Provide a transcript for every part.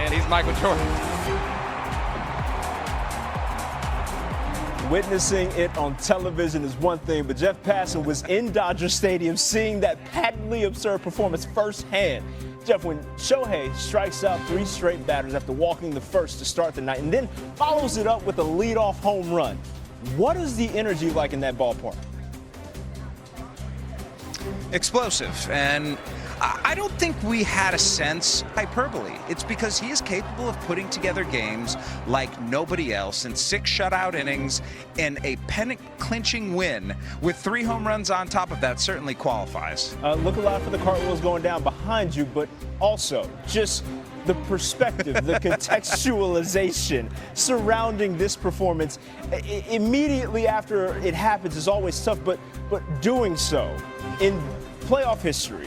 man. He's Michael Jordan. Witnessing it on television is one thing, but Jeff Passan was in Dodger Stadium seeing that patently absurd performance firsthand. Jeff, when Shohei strikes out 3 straight batters after walking the first to start the night and then follows it up with a leadoff home run, what is the energy like in that ballpark? Explosive, and I don't think we had a sense hyperbole. It's because he is capable of putting together games like nobody else in 6 shutout innings and a pennant-clinching win with 3 home runs on top of that certainly qualifies. Look alive for the cartwheels going down behind you, but also just the perspective, the contextualization surrounding this performance immediately after it happens is always tough, but doing so in playoff history,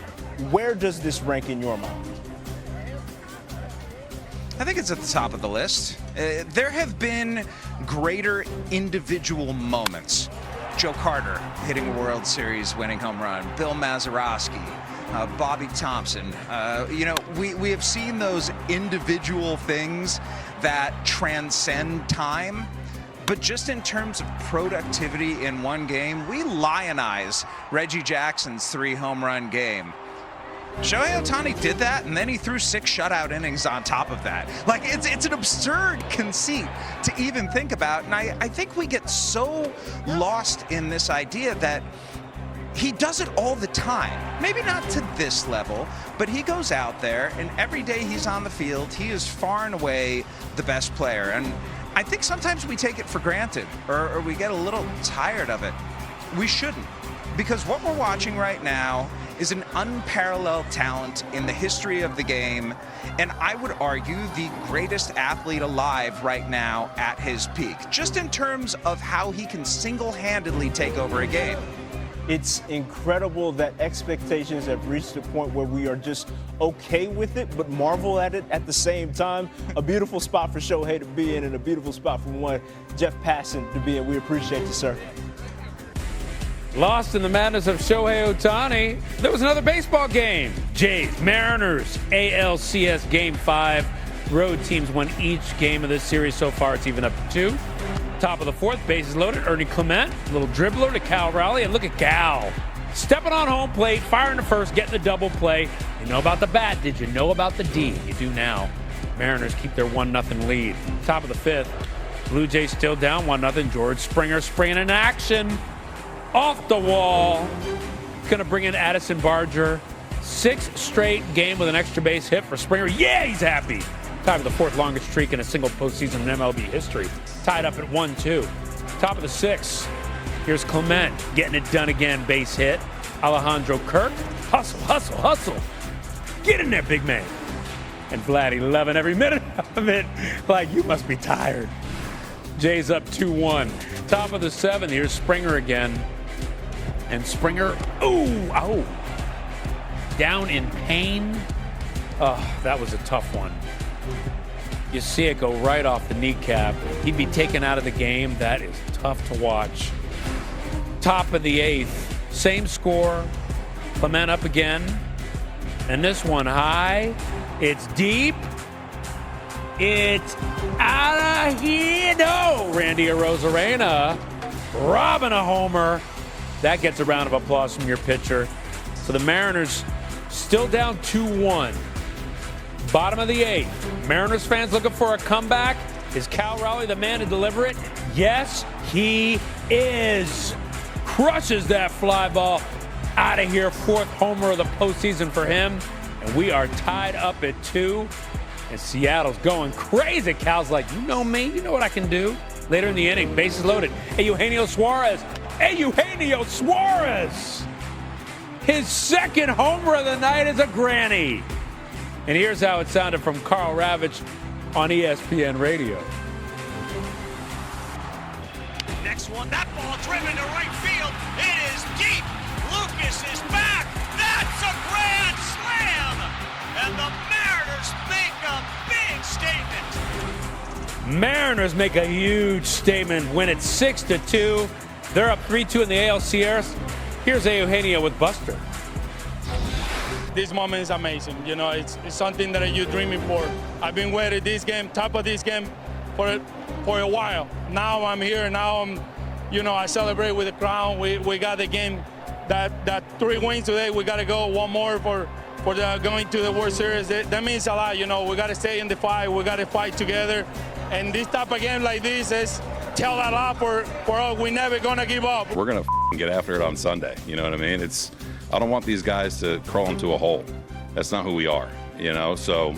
where does this rank in your mind? I think it's at the top of the list. There have been greater individual moments. Joe Carter hitting a World Series winning home run, Bill Mazeroski, Bobby Thompson. We have seen those individual things that transcend time. But just in terms of productivity in one game, we lionize Reggie Jackson's 3 home run game. Shohei Ohtani did that, and then he threw 6 shutout innings on top of that. Like, it's an absurd conceit to even think about, and I think we get so lost in this idea that he does it all the time. Maybe not to this level, but he goes out there, and every day he's on the field, he is far and away the best player. And I think sometimes we take it for granted, or we get a little tired of it. We shouldn't, because what we're watching right now is an unparalleled talent in the history of the game, and I would argue the greatest athlete alive right now at his peak, just in terms of how he can single-handedly take over a game. It's incredible that expectations have reached a point where we are just okay with it, but marvel at it at the same time. A beautiful spot for Shohei to be in, and a beautiful spot for one Jeff Passan to be in. We appreciate you, sir. Lost in the madness of Shohei Ohtani, there was another baseball game. Jays, Mariners, ALCS Game 5. Road teams won each game of this series so far. It's even up to 2. Top of the 4th, bases loaded. Ernie Clement, little dribbler to Cal Raleigh, and look at Cal stepping on home plate, firing to first, getting the double play. You know about the bat. Did you know about the D? You do now. Mariners keep their 1-0 lead. Top of the 5th, Blue Jays still down 1-0. George Springer springing in action. Off the wall. Gonna bring in Addison Barger. 6th straight game with an extra base hit for Springer. Yeah, he's happy. Tied for the 4th longest streak in a single postseason in MLB history. Tied up at 1-2. Top of the 6th. Here's Clement getting it done again. Base hit. Alejandro Kirk. Hustle, hustle, hustle. Get in there, big man. And Vladdy loving every minute of it. Like, you must be tired. Jays up 2-1. Top of the 7th. Here's Springer again. And Springer, down in pain. Oh, that was a tough one. You see it go right off the kneecap. He'd be taken out of the game. That is tough to watch. Top of the 8th. Same score. Clement up again. And this one high. It's deep. It's out of here. No! Randy Arozarena robbing a homer. That gets a round of applause from your pitcher. So the Mariners still down 2-1. Bottom of the 8th. Mariners fans looking for a comeback. Is Cal Raleigh the man to deliver it? Yes, he is. Crushes that fly ball out of here. 4th homer of the postseason for him. And we are tied up at 2. And Seattle's going crazy. Cal's like, you know me. You know what I can do. Later in the inning, bases loaded. Eugenio Suarez. Eugenio Suarez. His 2nd homer of the night is a granny. And here's how it sounded from Carl Ravitch on ESPN Radio. Next one, that ball driven to right field. It is deep. Lucas is back. That's a grand slam. And the Mariners make a big statement. Mariners make a huge statement. Win it 6-2. They're up 3-2 in the ALCS. Here's Eugenio with Buster. this moment is amazing. You know, it's something that you're dreaming for. I've been waiting this game, top of this game, for a while. Now I'm here. Now I celebrate with the crown. We got the game. That 3 wins today. We got to go one more for going to the World Series. That means a lot. You know, we got to stay in the fight. We got to fight together. And this type of game like this is tell a lot for us. We're never gonna give up. We're gonna get after it on Sunday. You know what I mean? I don't want these guys to crawl into a hole. That's not who we are. You know, so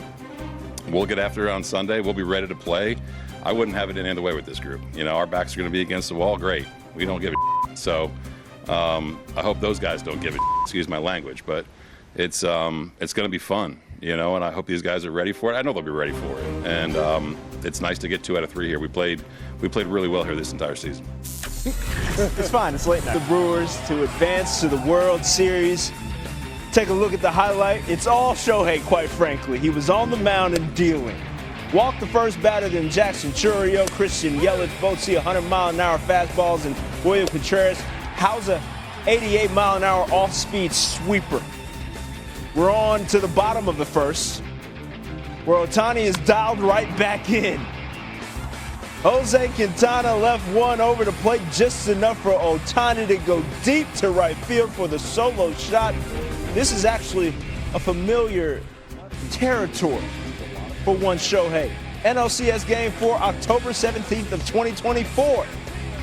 we'll get after it on Sunday. We'll be ready to play. I wouldn't have it any other way with this group. You know, our backs are gonna be against the wall. Great. We don't give a so I hope those guys don't give a excuse my language, but it's gonna be fun. You know, and I hope these guys are ready for it. I know they'll be ready for it, and it's nice to get 2 out of 3 here. We played really well here this entire season. It's fine. It's late night. The Brewers to advance to the World Series. Take a look at the highlight. It's all Shohei, quite frankly. He was on the mound and dealing. Walked the first batter, then Jackson Chourio, Christian Yelich both see 100-mile-an-hour fastballs, and William Contreras house a 88-mile-an-hour off-speed sweeper. We're on to the bottom of the first, where Ohtani is dialed right back in. Jose Quintana left one over the plate, just enough for Ohtani to go deep to right field for the solo shot. This is actually a familiar territory for one Shohei. NLCS Game 4, October 17th of 2024.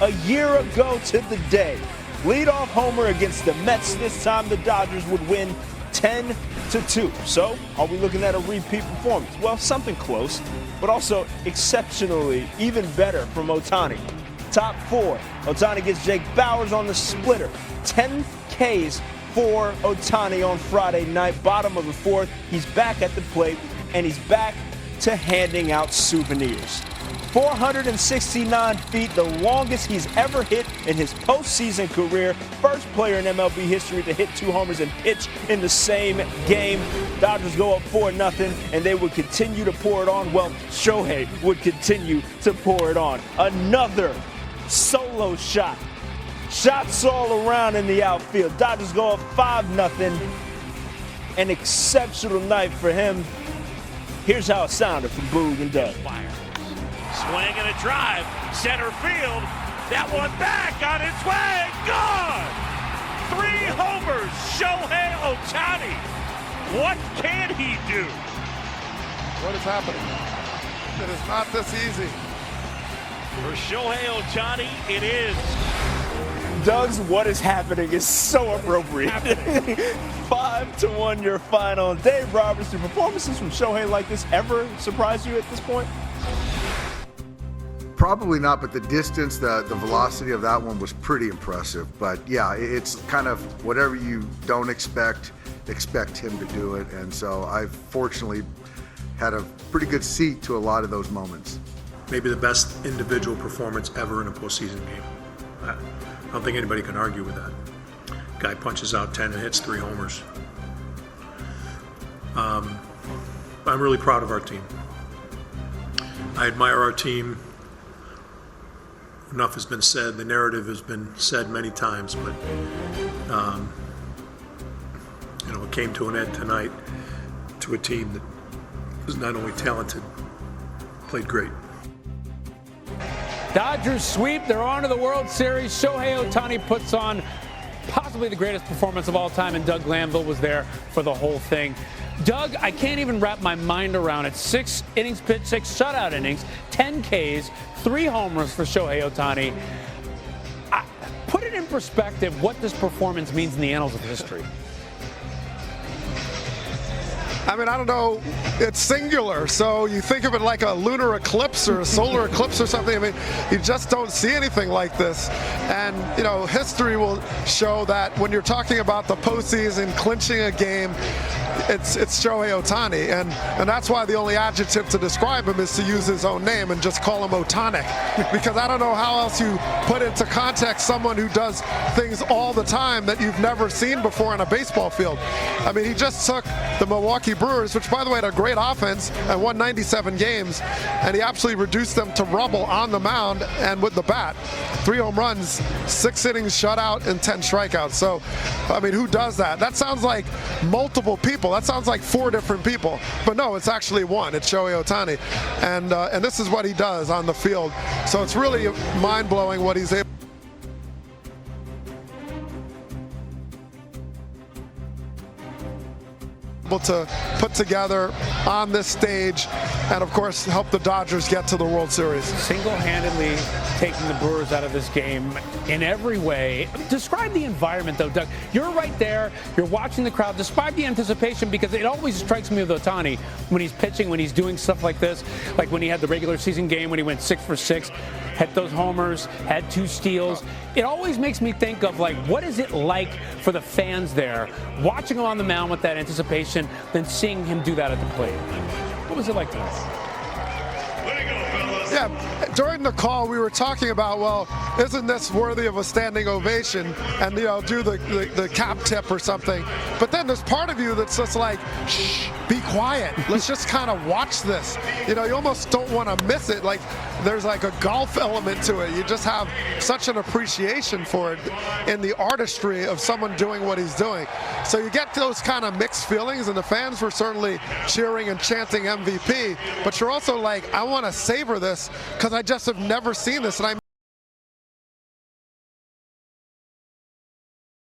A year ago to the day. Leadoff homer against the Mets. This time the Dodgers would win 10-2. So, are we looking at a repeat performance? Well, something close, but also exceptionally even better from Ohtani. Top 4, Ohtani gets Jake Bauers on the splitter. 10 Ks for Ohtani on Friday night. Bottom of the 4th, he's back at the plate, and he's back to handing out souvenirs. 469 feet, the longest he's ever hit in his postseason career. First player in MLB history to hit 2 homers and pitch in the same game. Dodgers go up 4-0, and they would continue to pour it on. Well, Shohei would continue to pour it on. Another solo shot. Shots all around in the outfield. Dodgers go up 5-0. An exceptional night for him. Here's how it sounded from Boog and Doug. Swing and a drive, center field. That one back on its way, gone! 3 homers, Shohei Ohtani. What can he do? What is happening? It is not this easy. For Shohei Ohtani, it is. Doug's "what is happening" is so appropriate. 5-1 your final. Dave Roberts, do performances from Shohei like this ever surprise you at this point? Probably not, but the distance, the velocity of that one was pretty impressive. But yeah, it's kind of whatever you don't expect him to do it. And so I've fortunately had a pretty good seat to a lot of those moments. Maybe the best individual performance ever in a postseason game. I don't think anybody can argue with that. Guy punches out 10 and hits 3 homers. I'm really proud of our team. I admire our team. Enough has been said. The narrative has been said many times, but it came to an end tonight to a team that was not only talented, played great. Dodgers sweep. They're on to the World Series. Shohei Ohtani puts on possibly the greatest performance of all time, and Doug Glanville was there for the whole thing. Doug, I can't even wrap my mind around it. 6 innings pitched, 6 shutout innings, 10 Ks, 3 homers for Shohei Ohtani. Put it in perspective what this performance means in the annals of history. I mean, I don't know, it's singular, so you think of it like a lunar eclipse or a solar eclipse or something. I mean, you just don't see anything like this. And, history will show that when you're talking about the postseason, clinching a game, it's Shohei Ohtani, and that's why the only adjective to describe him is to use his own name and just call him Ohtanic, because I don't know how else you put into context someone who does things all the time that you've never seen before on a baseball field. I mean, he just took the Milwaukee Brewers, which by the way had a great offense and won 97 games, and he absolutely reduced them to rubble on the mound and with the bat. 3 home runs, 6 innings shutout, and 10 strikeouts. So, I mean, who does that? That sounds like multiple people. That sounds like 4 different people. But no, it's actually one. It's Shohei Ohtani. And this is what he does on the field. So it's really mind-blowing what he's able to put together on this stage, and of course help the Dodgers get to the World Series. Single-handedly taking the Brewers out of this game in every way. Describe the environment though, Doug. You're right there, you're watching the crowd. Describe the anticipation, because it always strikes me with Ohtani when he's pitching, when he's doing stuff like this, like when he had the regular season game when he went 6 for 6, had those homers, had 2 steals. It always makes me think of, like, what is it like for the fans there, watching him on the mound with that anticipation, then seeing him do that at the plate. What was it like tonight? Yeah, during the call we were talking about, well, isn't this worthy of a standing ovation, and do the cap tip or something. But then there's part of you that's just like, shh, be quiet. Let's just kind of watch this. You almost don't want to miss it. Like, there's like a golf element to it. You just have such an appreciation for it in the artistry of someone doing what he's doing. So you get those kind of mixed feelings, and the fans were certainly cheering and chanting MVP, but you're also like, I want to savor this because I just have never seen this. And I